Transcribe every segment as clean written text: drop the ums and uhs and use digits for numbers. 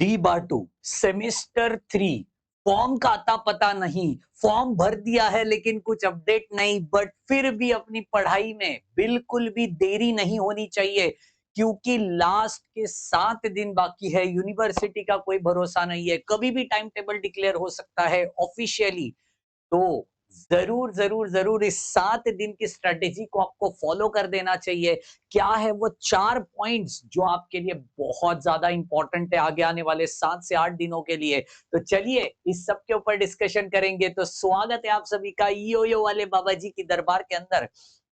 D बाटू semester 3 form का आता पता नहीं। फॉर्म भर दिया है लेकिन कुछ अपडेट नहीं। बट फिर भी अपनी पढ़ाई में बिल्कुल भी देरी नहीं होनी चाहिए, क्योंकि लास्ट के 7 दिन बाकी है। यूनिवर्सिटी का कोई भरोसा नहीं है, कभी भी टाइम टेबल डिक्लेयर हो सकता है ऑफिशियली। तो जरूर जरूर जरूर इस 7 दिन की स्ट्रेटेजी को आपको फॉलो कर देना चाहिए। क्या है वो 4 पॉइंट्स जो आपके लिए बहुत ज्यादा इंपॉर्टेंट है आगे आने वाले 7 से 8 दिनों के लिए। तो चलिए इस सब के ऊपर डिस्कशन करेंगे। तो स्वागत है आप सभी का यो यो वाले बाबा जी की दरबार के अंदर।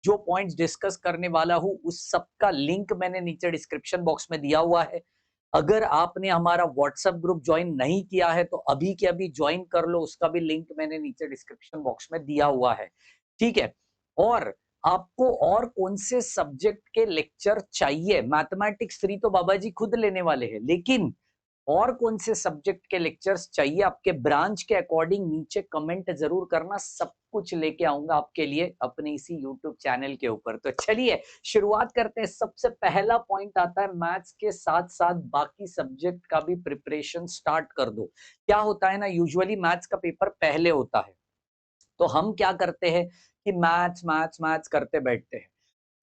जो पॉइंट्स डिस्कस करने वाला हूं उस सब का लिंक मैंने नीचे डिस्क्रिप्शन बॉक्स में दिया हुआ है। अगर आपने हमारा व्हाट्सएप ग्रुप ज्वाइन नहीं किया है तो अभी के अभी ज्वाइन कर लो, उसका भी लिंक मैंने नीचे डिस्क्रिप्शन बॉक्स में दिया हुआ है। ठीक है। और आपको और कौन से सब्जेक्ट के लेक्चर चाहिए? मैथमेटिक्स 3 तो बाबा जी खुद लेने वाले हैं, लेकिन और कौन से सब्जेक्ट के लेक्चर्स चाहिए आपके ब्रांच के अकॉर्डिंग नीचे कमेंट जरूर करना। सब कुछ लेके आऊंगा आपके लिए अपने इसी यूट्यूब चैनल के ऊपर। तो चलिए शुरुआत करते हैं। सबसे पहला पॉइंट आता है, मैथ्स के साथ साथ बाकी सब्जेक्ट का भी प्रिपरेशन स्टार्ट कर दो। क्या होता है ना, यूजुअली मैथ्स का पेपर पहले होता है, तो हम क्या करते हैं कि मैथ्स मैथ्स मैथ्स करते बैठते हैं।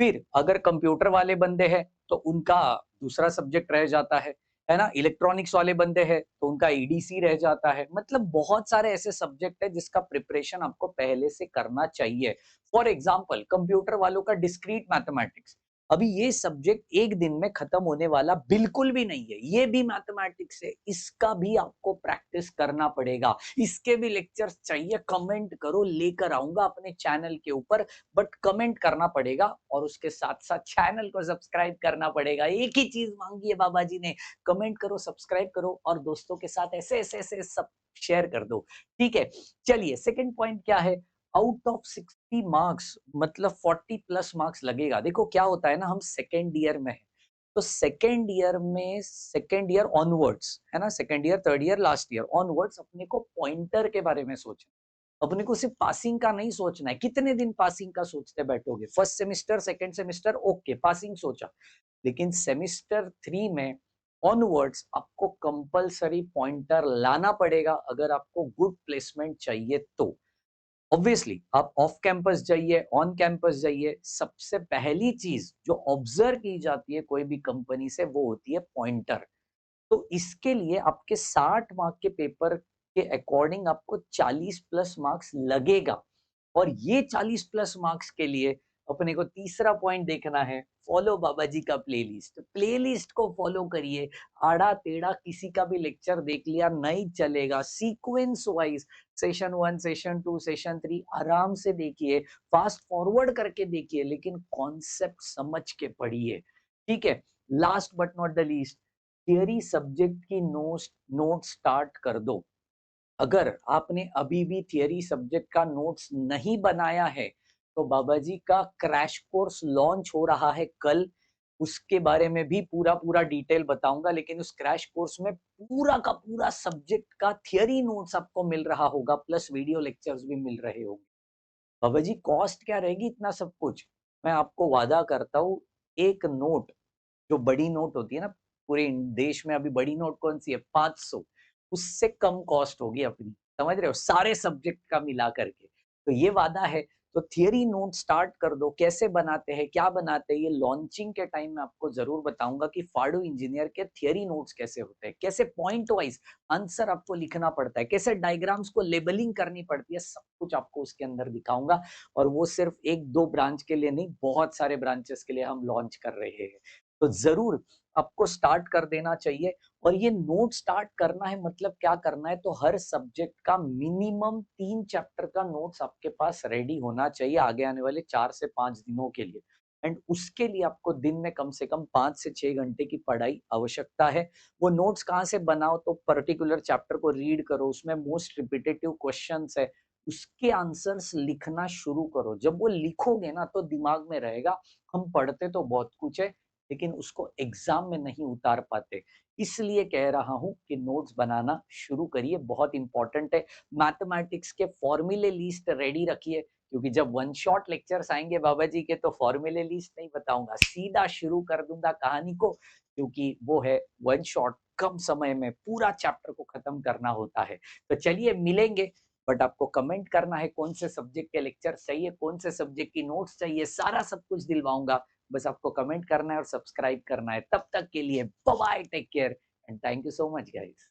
फिर अगर कंप्यूटर वाले बंदे हैं तो उनका दूसरा सब्जेक्ट रह जाता है ना। इलेक्ट्रॉनिक्स वाले बंदे हैं तो उनका ईडीसी रह जाता है। मतलब बहुत सारे ऐसे सब्जेक्ट है जिसका प्रिपरेशन आपको पहले से करना चाहिए। फॉर एग्जाम्पल कंप्यूटर वालों का डिस्क्रीट मैथमेटिक्स, अभी ये सब्जेक्ट एक दिन में खत्म होने वाला बिल्कुल भी नहीं है। ये भी मैथमेटिक्स है, इसका भी आपको प्रैक्टिस करना पड़ेगा। इसके भी लेक्चर्स चाहिए, कमेंट करो, लेकर आऊंगा अपने चैनल के ऊपर। बट कमेंट करना पड़ेगा और उसके साथ साथ चैनल को सब्सक्राइब करना पड़ेगा। एक ही चीज मांगी है बाबा जी ने, कमेंट करो, सब्सक्राइब करो और दोस्तों के साथ ऐसे ऐसे ऐसे सब शेयर कर दो। ठीक है। चलिए सेकंड पॉइंट क्या है, आउट ऑफ 60 मार्क्स मतलब 40+ मार्क्स लगेगा। देखो क्या होता है ना, हम सेकेंड ईयर में है, तो सेकेंड ईयर ऑनवर्ड्स है ना, second year third year last year onwards अपने को पॉइंटर के बारे में सोचना। अपने को सिर्फ पासिंग का नहीं सोचना है। कितने दिन पासिंग का सोचते बैठोगे? First semester second semester okay passing सोचा, लेकिन सेमेस्टर 3 में ऑनवर्ड्स आपको कंपलसरी पॉइंटर लाना पड़ेगा अगर आपको गुड प्लेसमेंट चाहिए तो। ऑब्वियसली आप ऑफ कैंपस जाइए, ऑन कैंपस जाइए, सबसे पहली चीज जो ऑब्जर्व की जाती है कोई भी कंपनी से वो होती है पॉइंटर। तो इसके लिए आपके 60 मार्क के पेपर के अकॉर्डिंग आपको 40+ मार्क्स लगेगा। और ये 40+ मार्क्स के लिए अपने को तीसरा पॉइंट देखना है, फॉलो बाबा जी का प्लेलिस्ट। प्लेलिस्ट को फॉलो करिए। आड़ा टेढ़ा किसी का भी लेक्चर देख लिया नहीं चलेगा। Sequence wise session 1 session 2 session 3 आराम से देखिए, फास्ट फॉरवर्ड करके देखिए, लेकिन कॉन्सेप्ट समझ के पढ़िए। ठीक है। Last but not the least, theory subject की नोट स्टार्ट कर दो। अगर आपने अभी भी थियरी सब्जेक्ट का नोट्स नहीं बनाया है तो बाबा जी का क्रैश कोर्स लॉन्च हो रहा है कल। उसके बारे में भी पूरा पूरा डिटेल बताऊंगा, लेकिन उस क्रैश कोर्स में पूरा का पूरा सब्जेक्ट का थियरी नोट्स आपको मिल रहा होगा, प्लस वीडियो लेक्चर्स भी मिल रहे होंगे। बाबा जी कॉस्ट क्या रहेगी इतना सब कुछ? मैं आपको वादा करता हूँ, एक नोट जो बड़ी नोट होती है ना, पूरे देश में अभी बड़ी नोट कौन सी है? 500, उससे कम कॉस्ट होगी अपनी। समझ रहे हो, सारे सब्जेक्ट का मिला करके। तो ये वादा है। तो थियरी नोट स्टार्ट कर दो। कैसे बनाते हैं, क्या बनाते हैं, ये लॉन्चिंग के टाइम में आपको जरूर बताऊंगा कि फाडू इंजीनियर के थियरी नोट्स कैसे होते हैं, कैसे पॉइंट वाइज आंसर आपको लिखना पड़ता है, कैसे डायग्राम्स को लेबलिंग करनी पड़ती है, सब कुछ आपको उसके अंदर दिखाऊंगा। और वो सिर्फ एक दो ब्रांच के लिए नहीं, बहुत सारे ब्रांचेस के लिए हम लॉन्च कर रहे हैं। तो जरूर आपको स्टार्ट कर देना चाहिए। और ये नोट स्टार्ट करना है मतलब क्या करना है, तो हर सब्जेक्ट का मिनिमम 3 चैप्टर का नोट्स आपके पास रेडी होना चाहिए आगे आने वाले 4 से 5 दिनों के लिए। एंड उसके लिए आपको दिन में कम से कम 5 से 6 घंटे की पढ़ाई आवश्यकता है। वो नोट्स कहाँ से बनाओ, तो पर्टिकुलर चैप्टर को रीड करो, उसमें मोस्ट रिपीटेटिव क्वेश्चंस है, उसके आंसर्स लिखना शुरू करो। जब वो लिखोगे ना तो दिमाग में रहेगा। हम पढ़ते तो बहुत कुछ है लेकिन उसको एग्जाम में नहीं उतार पाते। इसलिए कह रहा हूं कि नोट्स बनाना शुरू करिए, बहुत इंपॉर्टेंट है। मैथमेटिक्स के फॉर्मूले लिस्ट रेडी रखिए, क्योंकि जब वन शॉट लेक्चर्स आएंगे बाबा जी के तो फॉर्मूले लिस्ट नहीं बताऊंगा, सीधा शुरू कर दूंगा कहानी को, क्योंकि वो है वन शॉट कम समय में पूरा चैप्टर को खत्म करना होता है। तो चलिए मिलेंगे, बट आपको कमेंट करना है कौन से सब्जेक्ट के लेक्चर चाहिए, कौन से सब्जेक्ट की नोट्स चाहिए, सारा सब कुछ दिलवाऊँगा। बस आपको कमेंट करना है और सब्सक्राइब करना है। तब तक के लिए bye bye, take care and thank you so much guys.